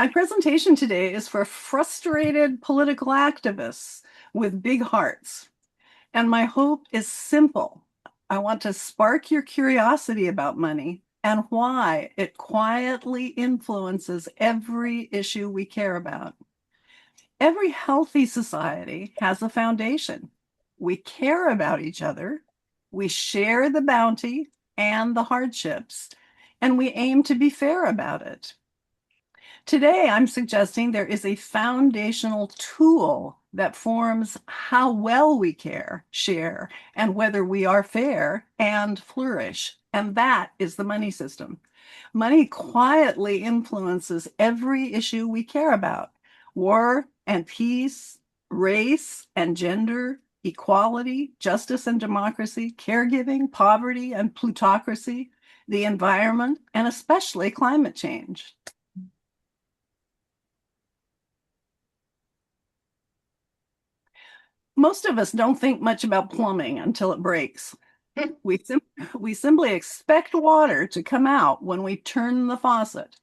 My presentation today is for frustrated political activists with big hearts. And my hope is simple. I want to spark your curiosity about money and why it quietly influences every issue we care about. Every healthy society has a foundation. We care about each other, we share the bounty and the hardships, and we aim to be fair about it. Today, I'm suggesting there is a foundational tool that forms how well we care, share, and whether we are fair and flourish. And that is the money system. Money quietly influences every issue we care about: war and peace, race and gender, equality, justice and democracy, caregiving, poverty and plutocracy, the environment, and especially climate change. Most of us don't think much about plumbing until it breaks. We, sim- we simply expect water to come out when we turn the faucet.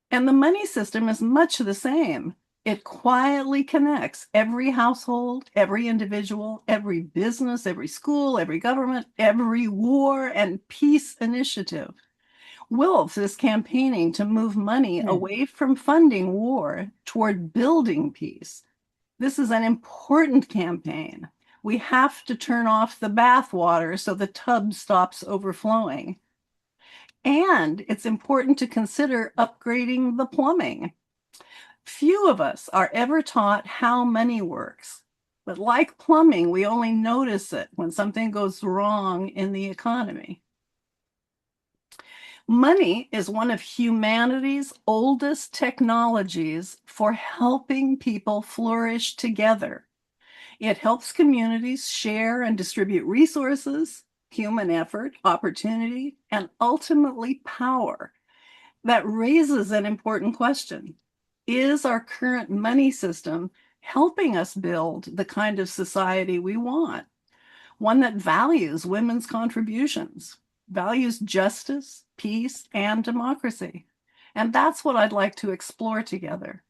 And the money system is much the same. It quietly connects every household, every individual, every business, every school, every government, every war and peace initiative. Wolves is campaigning to move money away from funding war toward building peace. This is an important campaign. We have to turn off the bathwater so the tub stops overflowing. And it's important to consider upgrading the plumbing. Few of us are ever taught how money works. But like plumbing, we only notice it when something goes wrong in the economy. Money is one of humanity's oldest technologies for helping people flourish together. It helps communities share and distribute resources, human effort, opportunity, and ultimately power. That raises an important question. Is our current money system helping us build the kind of society we want? One that values women's contributions, values justice, peace, and democracy. And that's what I'd like to explore together.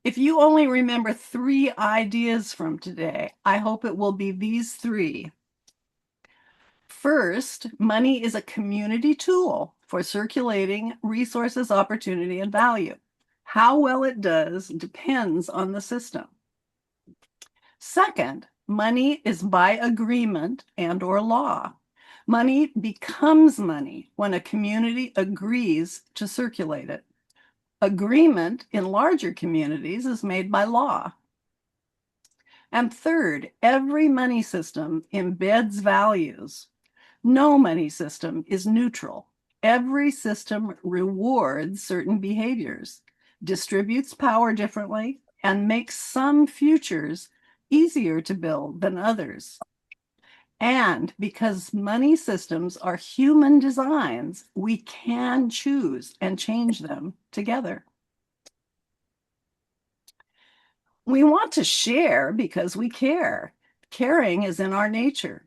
If you only remember 3 ideas from today, I hope it will be these 3. First, money is a community tool for circulating resources, opportunity, and value. How well it does depends on the system. Second, money is by agreement and/or law. Money becomes money when a community agrees to circulate it. Agreement in larger communities is made by law. And third, every money system embeds values. No money system is neutral. Every system rewards certain behaviors, distributes power differently, and makes some futures easier to build than others. And because money systems are human designs, we can choose and change them together. We want to share because we care. Caring is in our nature.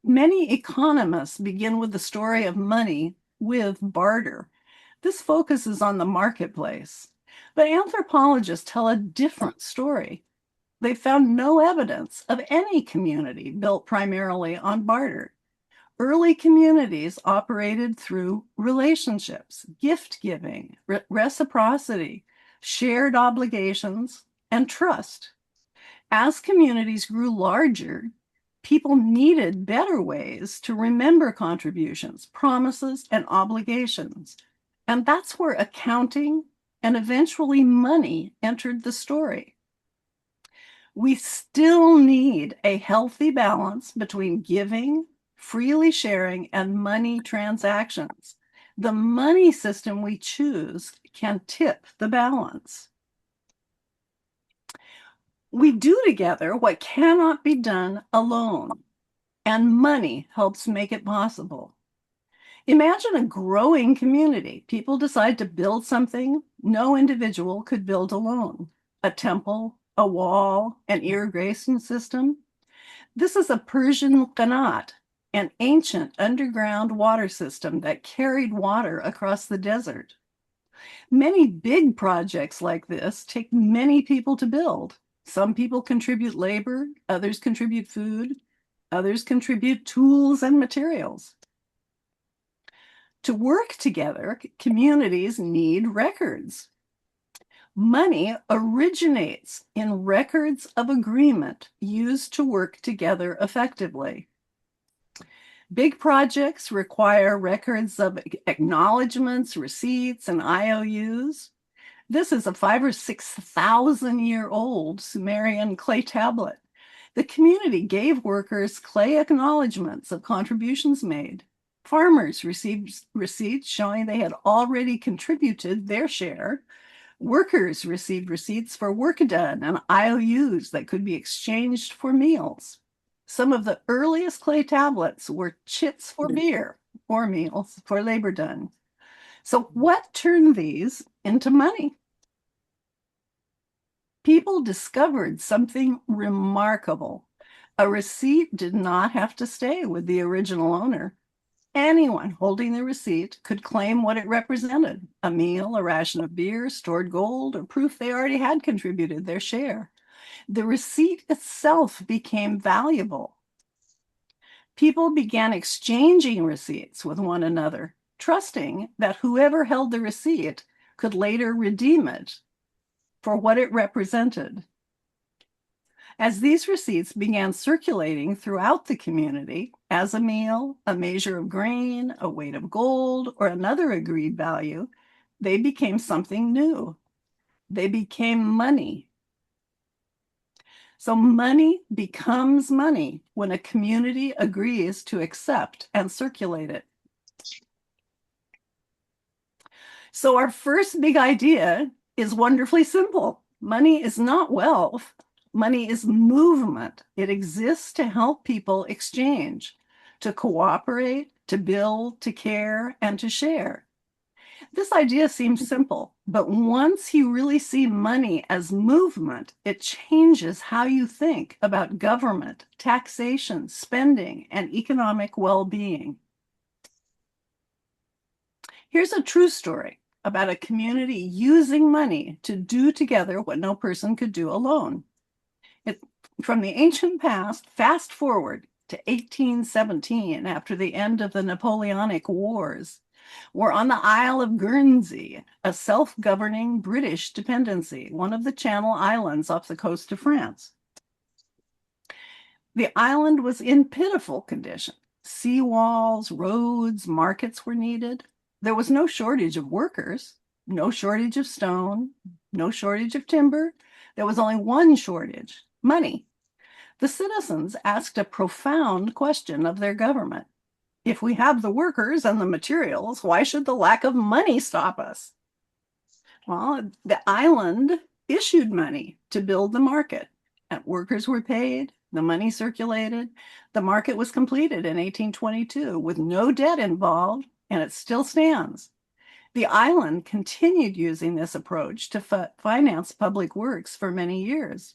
Many economists begin with the story of money with barter. This focuses on the marketplace. But anthropologists tell a different story. They found no evidence of any community built primarily on barter. Early communities operated through relationships, gift giving, reciprocity, shared obligations, and trust. As communities grew larger, people needed better ways to remember contributions, promises, and obligations. And that's where accounting and eventually money entered the story. We still need a healthy balance between giving, freely sharing, and money transactions. The money system we choose can tip the balance. We do together what cannot be done alone, and money helps make it possible. Imagine a growing community. People decide to build something no individual could build alone: a temple, a wall, an irrigation system. This is a Persian qanat, an ancient underground water system that carried water across the desert. Many big projects like this take many people to build. Some people contribute labor, others contribute food, others contribute tools and materials. To work together, communities need records. Money originates in records of agreement used to work together effectively. Big projects require records of acknowledgments, receipts, and IOUs. This is a 5,000 or 6,000 year old Sumerian clay tablet. The community gave workers clay acknowledgments of contributions made. Farmers received receipts showing they had already contributed their share. Workers received receipts for work done and IOUs that could be exchanged for meals. Some of the earliest clay tablets were chits for beer or meals for labor done. So, what turned these into money? People discovered something remarkable. A receipt did not have to stay with the original owner. Anyone holding the receipt could claim what it represented: a meal, a ration of beer, stored gold, or proof they already had contributed their share. The receipt itself became valuable. People began exchanging receipts with one another, trusting that whoever held the receipt could later redeem it for what it represented. As these receipts began circulating throughout the community as a meal, a measure of grain, a weight of gold, or another agreed value, they became something new. They became money. So money becomes money when a community agrees to accept and circulate it. So our first big idea is wonderfully simple. Money is not wealth. Money is movement. It exists to help people exchange, to cooperate, to build, to care, and to share. This idea seems simple, but once you really see money as movement, it changes how you think about government, taxation, spending, and economic well-being. Here's a true story about a community using money to do together what no person could do alone. From the ancient past, fast forward to 1817, after the end of the Napoleonic Wars. We're on the Isle of Guernsey, a self-governing British dependency, one of the Channel Islands off the coast of France. The island was in pitiful condition. Seawalls, roads, markets were needed. There was no shortage of workers, no shortage of stone, no shortage of timber. There was only one shortage: money. The citizens asked a profound question of their government. If we have the workers and the materials, why should the lack of money stop us? Well, the island issued money to build the market, and workers were paid, the money circulated. The market was completed in 1822 with no debt involved, and it still stands. The island continued using this approach to finance public works for many years.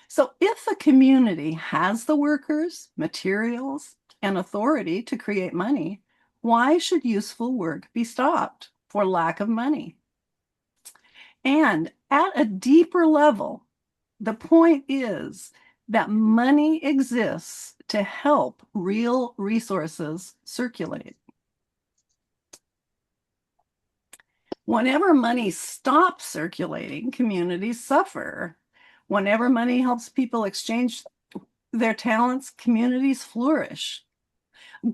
So if a community has the workers, materials, and authority to create money, why should useful work be stopped for lack of money? And at a deeper level, the point is that money exists to help real resources circulate. Whenever money stops circulating, communities suffer. Whenever money helps people exchange their talents, communities flourish.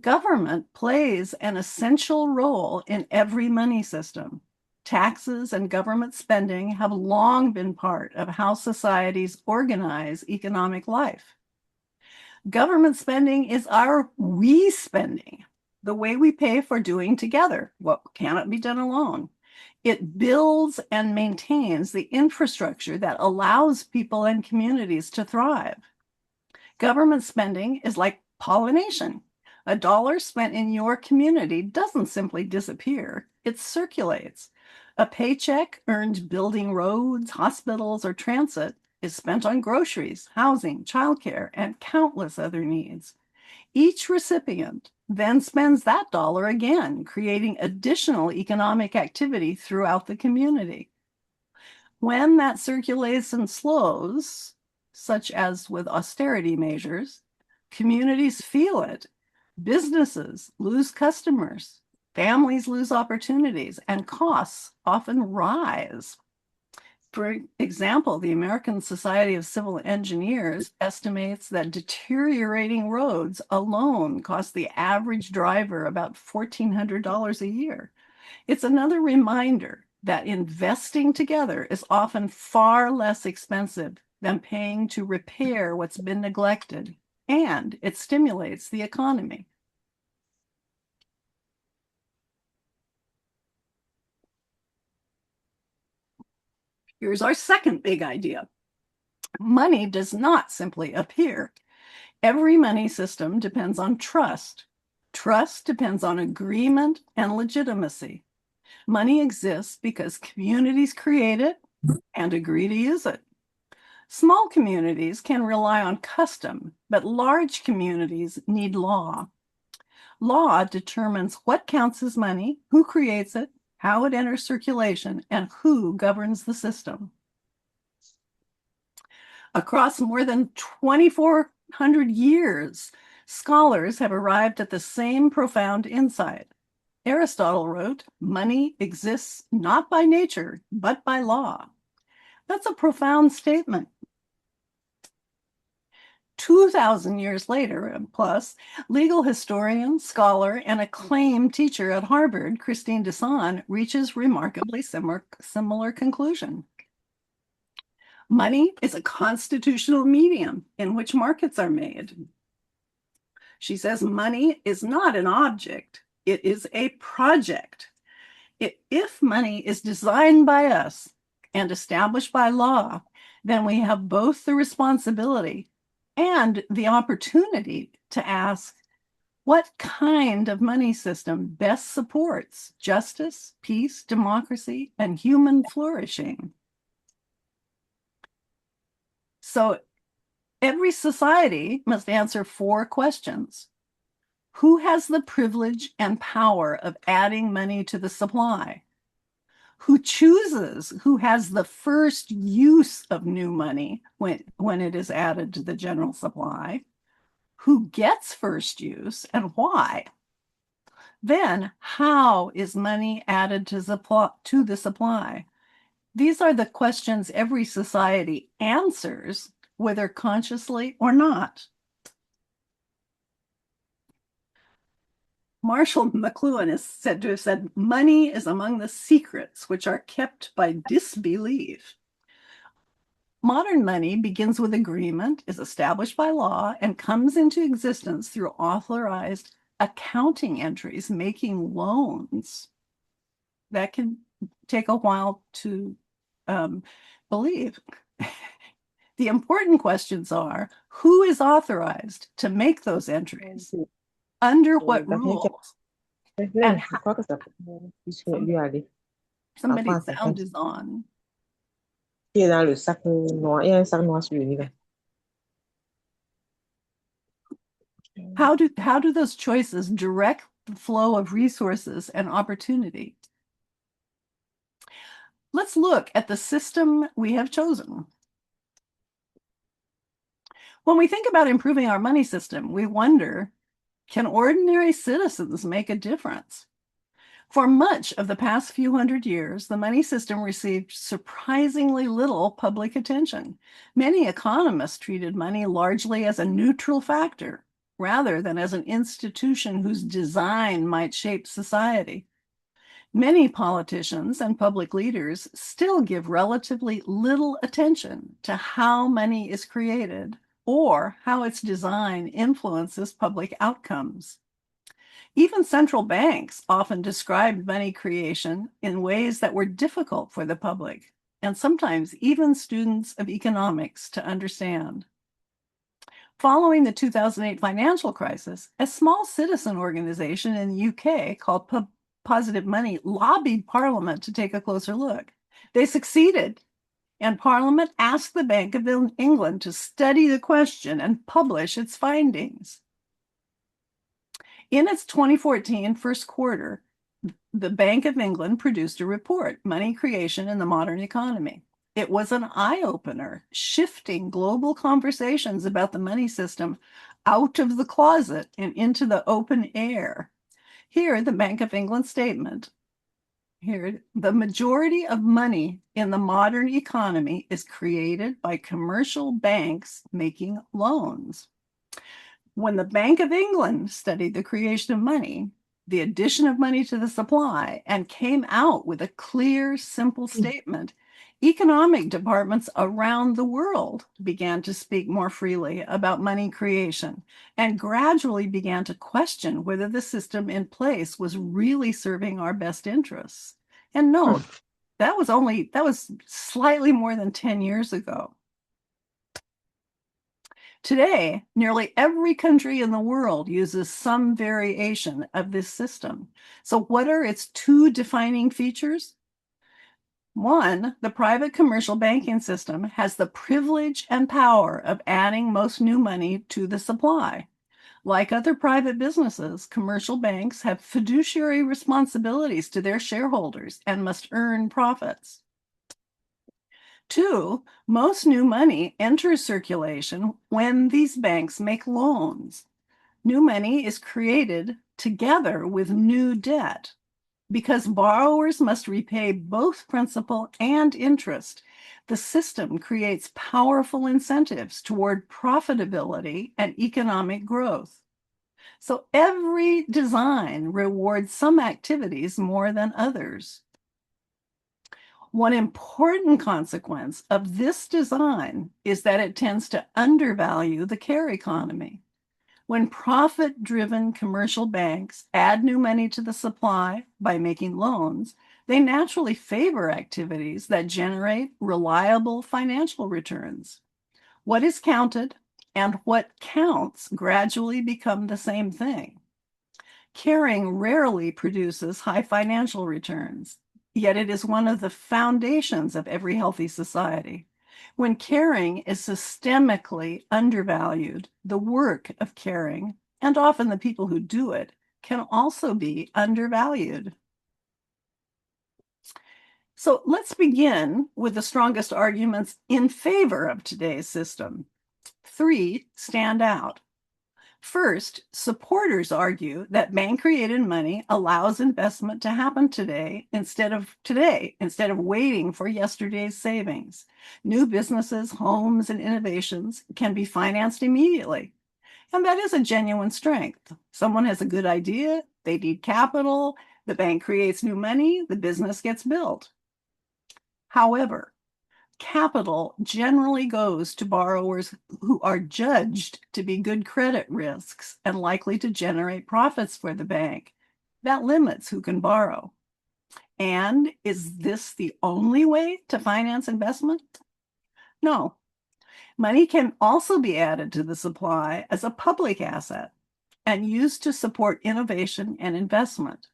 Government plays an essential role in every money system. Taxes and government spending have long been part of how societies organize economic life. Government spending is our we spending, the way we pay for doing together what cannot be done alone. It builds and maintains the infrastructure that allows people and communities to thrive. Government spending is like pollination. A dollar spent in your community doesn't simply disappear, it circulates. A paycheck earned building roads, hospitals, or transit is spent on groceries, housing, childcare, and countless other needs. Each recipient then spends that dollar again, creating additional economic activity throughout the community. When that circulation slows, such as with austerity measures, communities feel it. Businesses lose customers, families lose opportunities, and costs often rise. For example, the American Society of Civil Engineers estimates that deteriorating roads alone cost the average driver about $1,400 a year. It's another reminder that investing together is often far less expensive than paying to repair what's been neglected, and it stimulates the economy. Here's our second big idea. Money does not simply appear. Every money system depends on trust. Trust depends on agreement and legitimacy. Money exists because communities create it and agree to use it. Small communities can rely on custom, but large communities need law. Law determines what counts as money, who creates it, how it enters circulation, and who governs the system. Across more than 2,400 years, scholars have arrived at the same profound insight. Aristotle wrote, "Money exists not by nature, but by law." That's a profound statement. 2,000 years later, plus, legal historian, scholar, and acclaimed teacher at Harvard, Christine Desan, reaches remarkably similar conclusion. Money is a constitutional medium in which markets are made. She says money is not an object, it is a project. If money is designed by us and established by law, then we have both the responsibility and the opportunity to ask, what kind of money system best supports justice, peace, democracy, and human flourishing? So every society must answer 4 questions. Who has the privilege and power of adding money to the supply? Who chooses who has the first use of new money when it is added to the general supply? Who gets first use and why? Then, how is money added to the supply? These are the questions every society answers, whether consciously or not. Marshall McLuhan is said to have said, "Money is among the secrets which are kept by disbelief." Modern money begins with agreement, is established by law, and comes into existence through authorized accounting entries making loans. That can take a while to believe. The important questions are, who is authorized to make those entries? Under what rules? And how? Somebody's sound is on. How do those choices direct the flow of resources and opportunity? Let's look at the system we have chosen. When we think about improving our money system, we wonder, can ordinary citizens make a difference? For much of the past few hundred years, the money system received surprisingly little public attention. Many economists treated money largely as a neutral factor, rather than as an institution whose design might shape society. Many politicians and public leaders still give relatively little attention to how money is created or how its design influences public outcomes. Even central banks often described money creation in ways that were difficult for the public, and sometimes even students of economics to understand. Following the 2008 financial crisis, a small citizen organization in the UK called Positive Money lobbied Parliament to take a closer look. They succeeded, and Parliament asked the Bank of England to study the question and publish its findings. In its 2014 first quarter, the Bank of England produced a report, Money Creation in the Modern Economy. It was an eye-opener, shifting global conversations about the money system out of the closet and into the open air. Here, the Bank of England statement. Here, the majority of money in the modern economy is created by commercial banks making loans. When the Bank of England studied the creation of money, the addition of money to the supply, and came out with a clear, simple statement, economic departments around the world began to speak more freely about money creation and gradually began to question whether the system in place was really serving our best interests. And note, that was slightly more than 10 years ago. Today, nearly every country in the world uses some variation of this system. So what are its two defining features? One, the private commercial banking system has the privilege and power of adding most new money to the supply. Like other private businesses, commercial banks have fiduciary responsibilities to their shareholders and must earn profits. Two, most new money enters circulation when these banks make loans. New money is created together with new debt. Because borrowers must repay both principal and interest, the system creates powerful incentives toward profitability and economic growth. So every design rewards some activities more than others. One important consequence of this design is that it tends to undervalue the care economy. When profit-driven commercial banks add new money to the supply by making loans, they naturally favor activities that generate reliable financial returns. What is counted and what counts gradually become the same thing. Caring rarely produces high financial returns, yet it is one of the foundations of every healthy society. When caring is systemically undervalued, the work of caring, and often the people who do it, can also be undervalued. So let's begin with the strongest arguments in favor of today's system. Three stand out. First, supporters argue that bank-created money allows investment to happen today instead of waiting for yesterday's savings. New businesses, homes, and innovations can be financed immediately. And that is a genuine strength. Someone has a good idea, they need capital, the bank creates new money, the business gets built. However, capital generally goes to borrowers who are judged to be good credit risks and likely to generate profits for the bank. That limits who can borrow. And is this the only way to finance investment? No. Money can also be added to the supply as a public asset and used to support innovation and investment.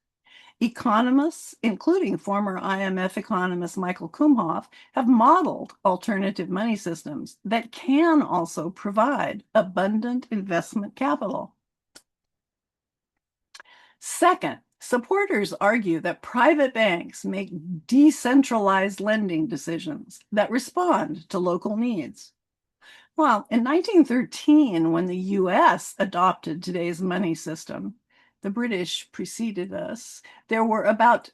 Economists, including former IMF economist Michael Kumhof, have modeled alternative money systems that can also provide abundant investment capital. Second, supporters argue that private banks make decentralized lending decisions that respond to local needs. Well, in 1913, when the US adopted today's money system, the British preceded us, there were about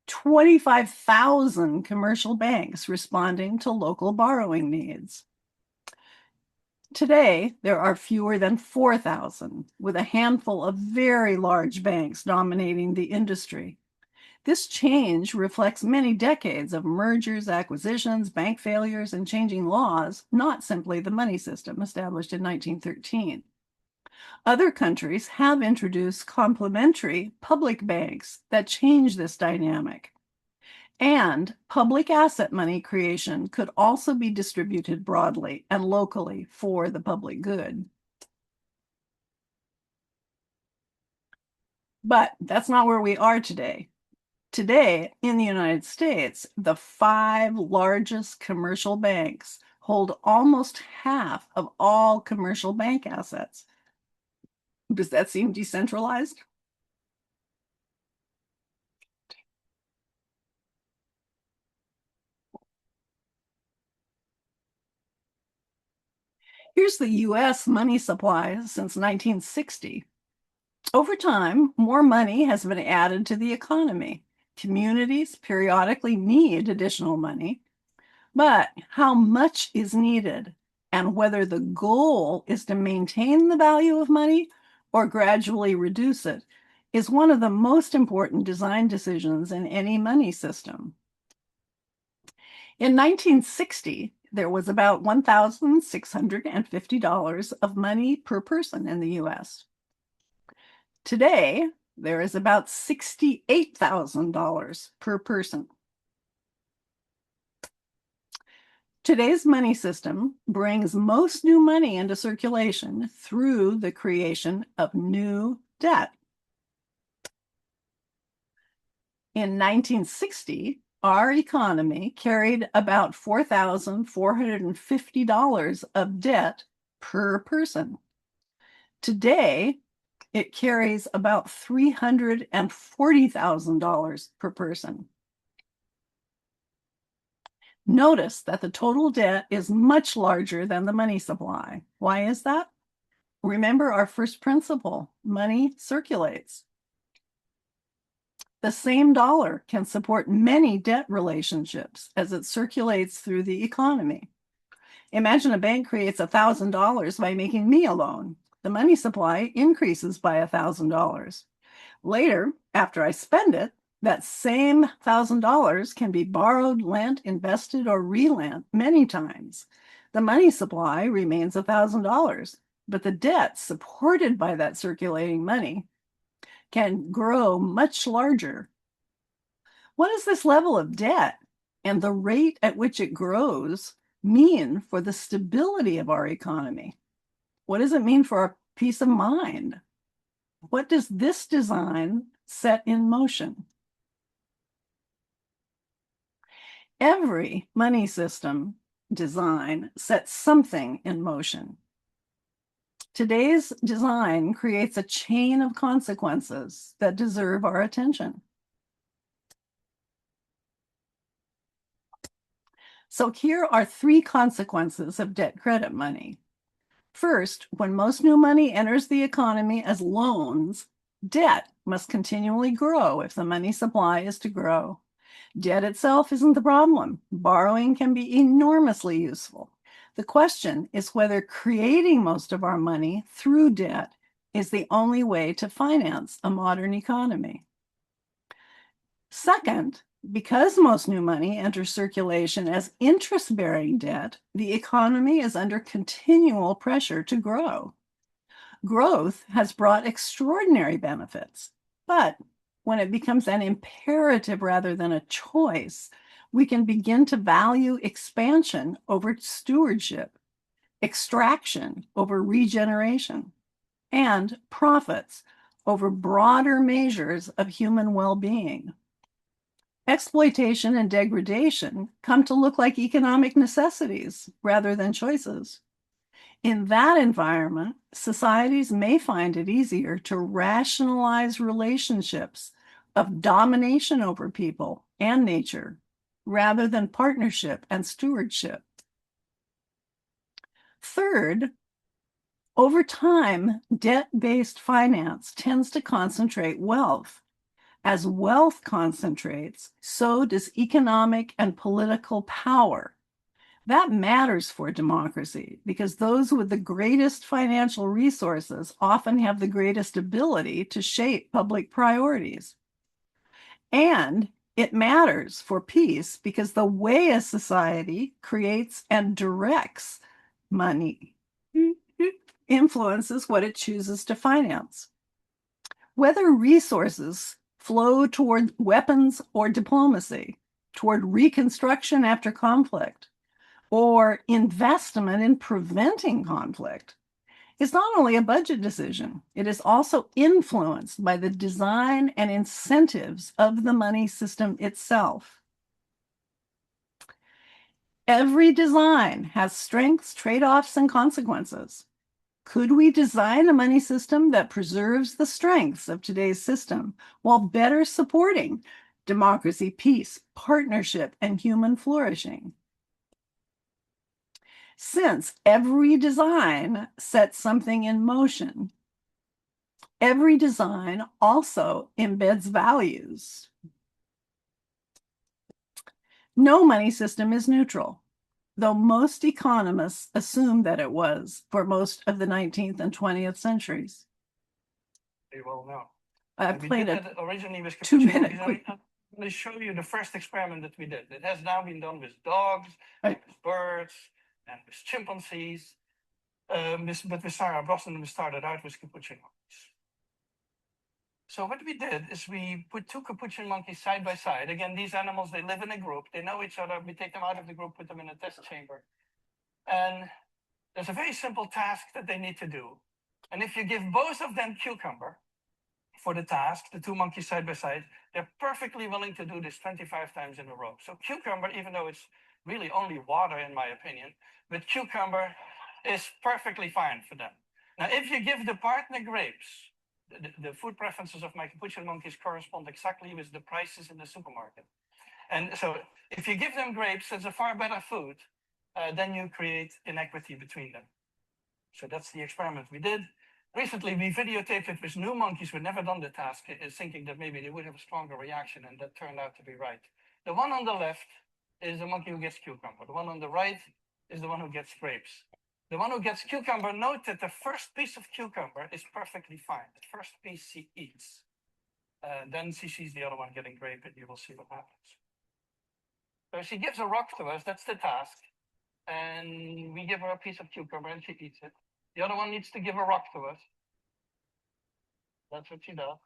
25,000 commercial banks responding to local borrowing needs. Today, there are fewer than 4,000, with a handful of very large banks dominating the industry. This change reflects many decades of mergers, acquisitions, bank failures, and changing laws, not simply the money system established in 1913. Other countries have introduced complementary public banks that change this dynamic. And public asset money creation could also be distributed broadly and locally for the public good. But that's not where we are today. Today, in the United States, the 5 largest commercial banks hold almost half of all commercial bank assets. Does that seem decentralized? Here's the US money supply since 1960. Over time, more money has been added to the economy. Communities periodically need additional money, but how much is needed and whether the goal is to maintain the value of money or gradually reduce it is one of the most important design decisions in any money system. In 1960, there was about $1,650 of money per person in the US. Today, there is about $68,000 per person. Today's money system brings most new money into circulation through the creation of new debt. In 1960, our economy carried about $4,450 of debt per person. Today, it carries about $340,000 per person. Notice that the total debt is much larger than the money supply. Why is that? Remember our first principle, money circulates. The same dollar can support many debt relationships as it circulates through the economy. Imagine a bank creates $1,000 by making me a loan. The money supply increases by $1,000. Later, after I spend it, that same $1,000 can be borrowed, lent, invested, or relent many times. The money supply remains $1,000, but the debt supported by that circulating money can grow much larger. What does this level of debt and the rate at which it grows mean for the stability of our economy? What does it mean for our peace of mind? What does this design set in motion? Every money system design sets something in motion. Today's design creates a chain of consequences that deserve our attention. So here are 3 consequences of debt credit money. First, when most new money enters the economy as loans, debt must continually grow if the money supply is to grow. Debt itself isn't the problem. Borrowing can be enormously useful. The question is whether creating most of our money through debt is the only way to finance a modern economy. Second, because most new money enters circulation as interest-bearing debt, the economy is under continual pressure to grow. Growth has brought extraordinary benefits, but when it becomes an imperative rather than a choice, we can begin to value expansion over stewardship, extraction over regeneration, and profits over broader measures of human well-being. Exploitation and degradation come to look like economic necessities rather than choices. In that environment, societies may find it easier to rationalize relationships of domination over people and nature rather than partnership and stewardship. Third, over time, debt-based finance tends to concentrate wealth. As wealth concentrates, so does economic and political power. That matters for democracy because those with the greatest financial resources often have the greatest ability to shape public priorities. And it matters for peace because the way a society creates and directs money influences what it chooses to finance. Whether resources flow toward weapons or diplomacy, toward reconstruction after conflict, or investment in preventing conflict, is not only a budget decision, it is also influenced by the design and incentives of the money system itself. Every design has strengths, trade-offs, and consequences. Could we design a money system that preserves the strengths of today's system while better supporting democracy, peace, partnership, and human flourishing? Since every design sets something in motion, every design also embeds values. No money system is neutral, though most economists assume that it was for most of the 19th and 20th centuries. You will know. I We played did it that originally with 2-minute capuchin quick. monkeys. I'm going to show you the first experiment that we did. It has now been done with dogs, Right. with birds, and with chimpanzees. But with Sarah Brosnan, we started out with capuchin monkeys. So what we did is we put two capuchin monkeys side by side. Again, these animals, they live in a group. They know each other. We take them out of the group, put them in a test chamber. And there's a very simple task that they need to do. And if you give both of them cucumber for the task, the two monkeys side by side, they're perfectly willing to do this 25 times in a row. So cucumber, even though it's really only water in my opinion, but cucumber is perfectly fine for them. Now, if you give the partner grapes, the food preferences of my capuchin monkeys correspond exactly with the prices in the supermarket. And so if you give them grapes, it's a far better food, then you create inequity between them. So that's the experiment we did. Recently, we videotaped it with new monkeys who had never done the task, thinking that maybe they would have a stronger reaction, and that turned out to be right. The one on the left is the monkey who gets cucumber. The one on the right is the one who gets grapes. The one who gets cucumber, note that the first piece of cucumber is perfectly fine. The first piece she eats. Then she sees the other one getting grape, and you will see what happens. So she gives a rock to us, that's the task. And we give her a piece of cucumber, and she eats it. The other one needs to give a rock to us. That's what she does.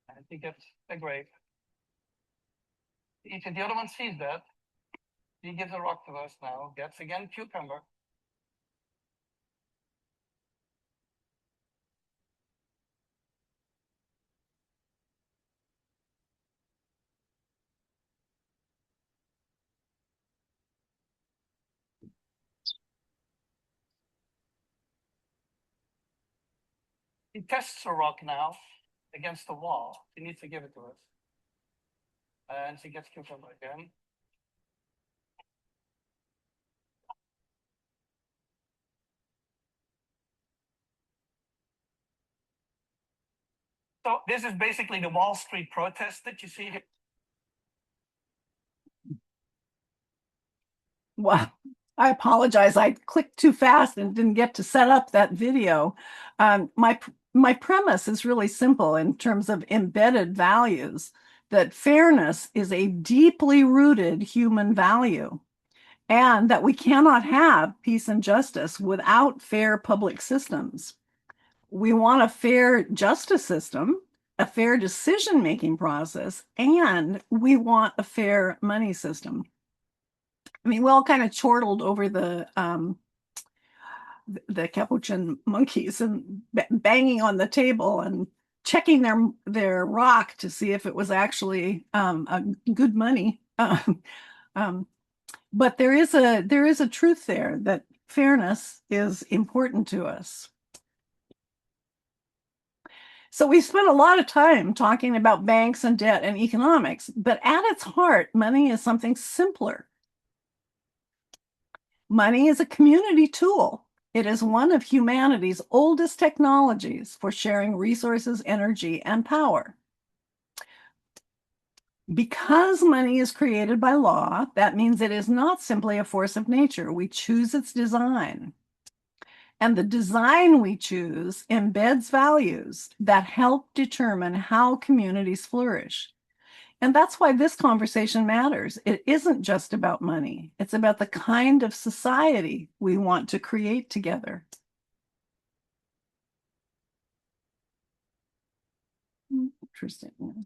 And she gets a grape. She eats it. The other one sees that. He gives a rock to us now, gets again cucumber. He tests a rock now against the wall. He needs to give it to us. And she gets cucumber again. So this is basically the Wall Street protest that you see here. Well, I apologize. I clicked too fast and didn't get to set up that video. My premise is really simple in terms of embedded values, that fairness is a deeply rooted human value, and that we cannot have peace and justice without fair public systems. We want a fair justice system, a fair decision-making process, and we want a fair money system. I mean, we all kind of chortled over the capuchin monkeys and banging on the table and checking their rock to see if it was actually a good money. But there is a truth there that fairness is important to us. So we spent a lot of time talking about banks and debt and economics, but at its heart, money is something simpler. Money is a community tool. It is one of humanity's oldest technologies for sharing resources, energy, and power. Because money is created by law, that means it is not simply a force of nature. We choose its design. And the design we choose embeds values that help determine how communities flourish. And that's why this conversation matters. It isn't just about money. It's about the kind of society we want to create together. Interesting.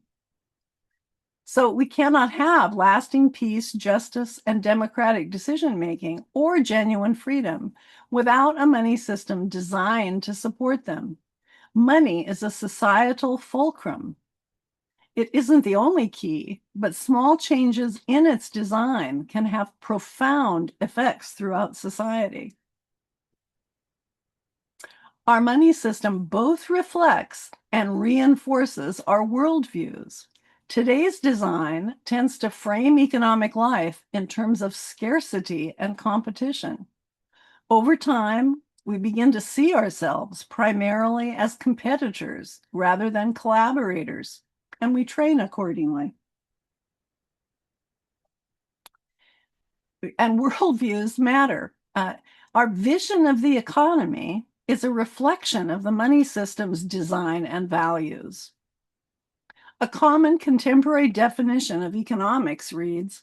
So we cannot have lasting peace, justice, and democratic decision-making or genuine freedom without a money system designed to support them. Money is a societal fulcrum. It isn't the only key, but small changes in its design can have profound effects throughout society. Our money system both reflects and reinforces our worldviews. Today's design tends to frame economic life in terms of scarcity and competition. Over time, we begin to see ourselves primarily as competitors rather than collaborators, and we train accordingly. And worldviews matter. Our vision of the economy is a reflection of the money system's design and values. A common contemporary definition of economics reads,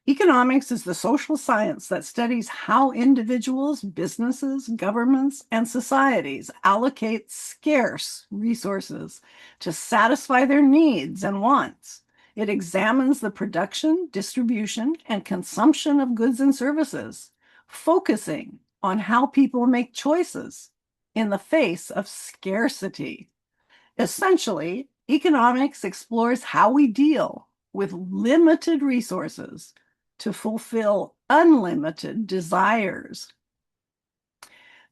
economics is the social science that studies how individuals, businesses, governments, and societies allocate scarce resources to satisfy their needs and wants. It examines the production, distribution, and consumption of goods and services, focusing on how people make choices in the face of scarcity. Essentially, economics explores how we deal with limited resources to fulfill unlimited desires.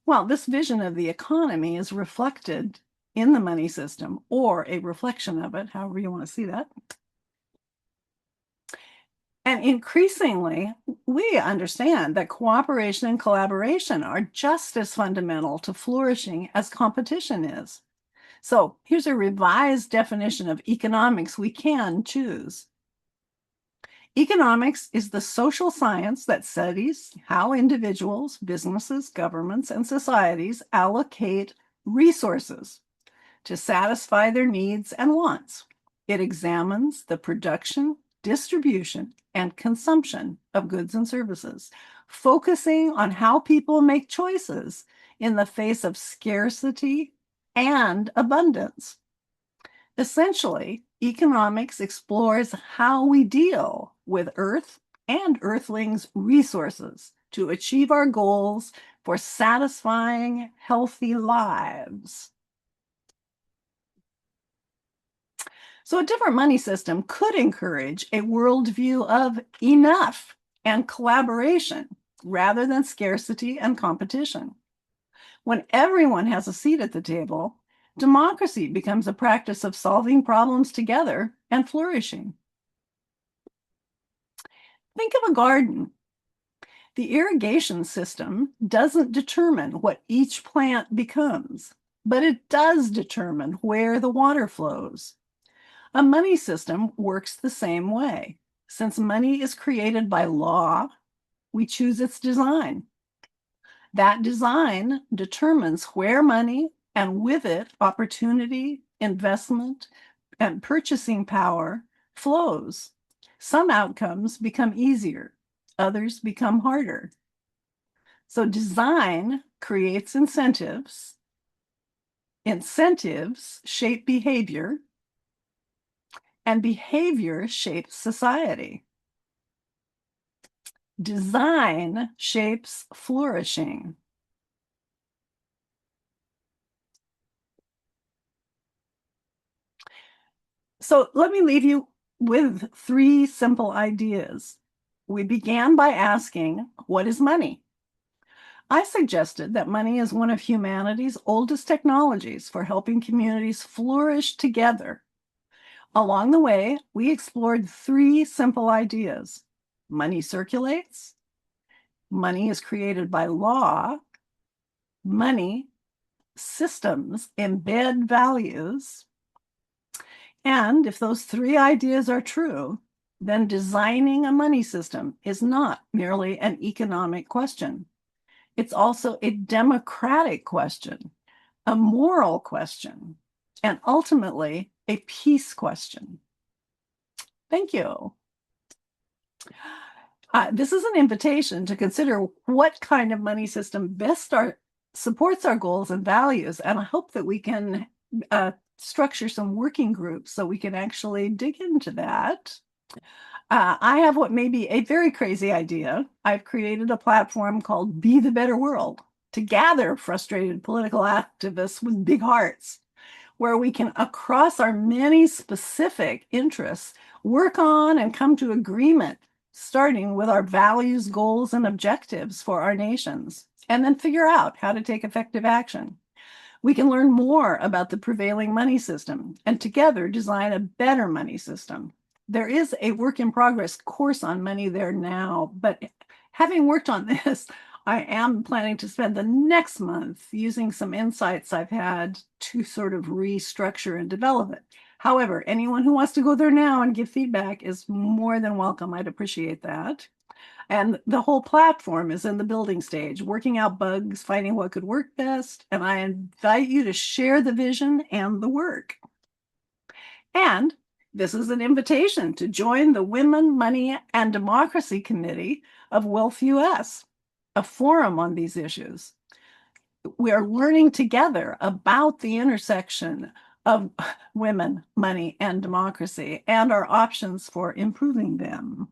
Well, this vision of the economy is reflected in the money system, or a reflection of it, however you want to see that. And increasingly, we understand that cooperation and collaboration are just as fundamental to flourishing as competition is. So here's a revised definition of economics we can choose. Economics is the social science that studies how individuals, businesses, governments, and societies allocate resources to satisfy their needs and wants. It examines the production, distribution, and consumption of goods and services, focusing on how people make choices in the face of scarcity and abundance. Essentially, economics explores how we deal with Earth and Earthlings' resources to achieve our goals for satisfying healthy lives. So a different money system could encourage a worldview of enough and collaboration rather than scarcity and competition. When everyone has a seat at the table, democracy becomes a practice of solving problems together and flourishing. Think of a garden. The irrigation system doesn't determine what each plant becomes, but it does determine where the water flows. A money system works the same way. Since money is created by law, we choose its design. That design determines where money and with it opportunity, investment, and purchasing power flows. Some outcomes become easier, others become harder. So design creates incentives. Incentives shape behavior, and behavior shapes society. Design shapes flourishing. So let me leave you with 3 simple ideas. We began by asking, what is money? I suggested that money is one of humanity's oldest technologies for helping communities flourish together. Along the way, we explored 3 simple ideas. Money circulates, money is created by law, money systems embed values, and if those 3 ideas are true, then designing a money system is not merely an economic question. It's also a democratic question, a moral question, and ultimately a peace question. Thank you. This is an invitation to consider what kind of money system best supports our goals and values, and I hope that we can structure some working groups so we can actually dig into that. I have what may be a very crazy idea. I've created a platform called Be the Better World to gather frustrated political activists with big hearts, where we can, across our many specific interests, work on and come to agreement, starting with our values, goals, and objectives for our nations, and then figure out how to take effective action. We can learn more about the prevailing money system and together design a better money system. There is a work in progress course on money there now, but having worked on this, I am planning to spend the next month using some insights I've had to sort of restructure and develop it. However, anyone who wants to go there now and give feedback is more than welcome. I'd appreciate that. And the whole platform is in the building stage, working out bugs, finding what could work best. And I invite you to share the vision and the work. And this is an invitation to join the Women, Money, and Democracy Committee of Wealth US, a forum on these issues. We are learning together about the intersection of women, money, and democracy and our options for improving them.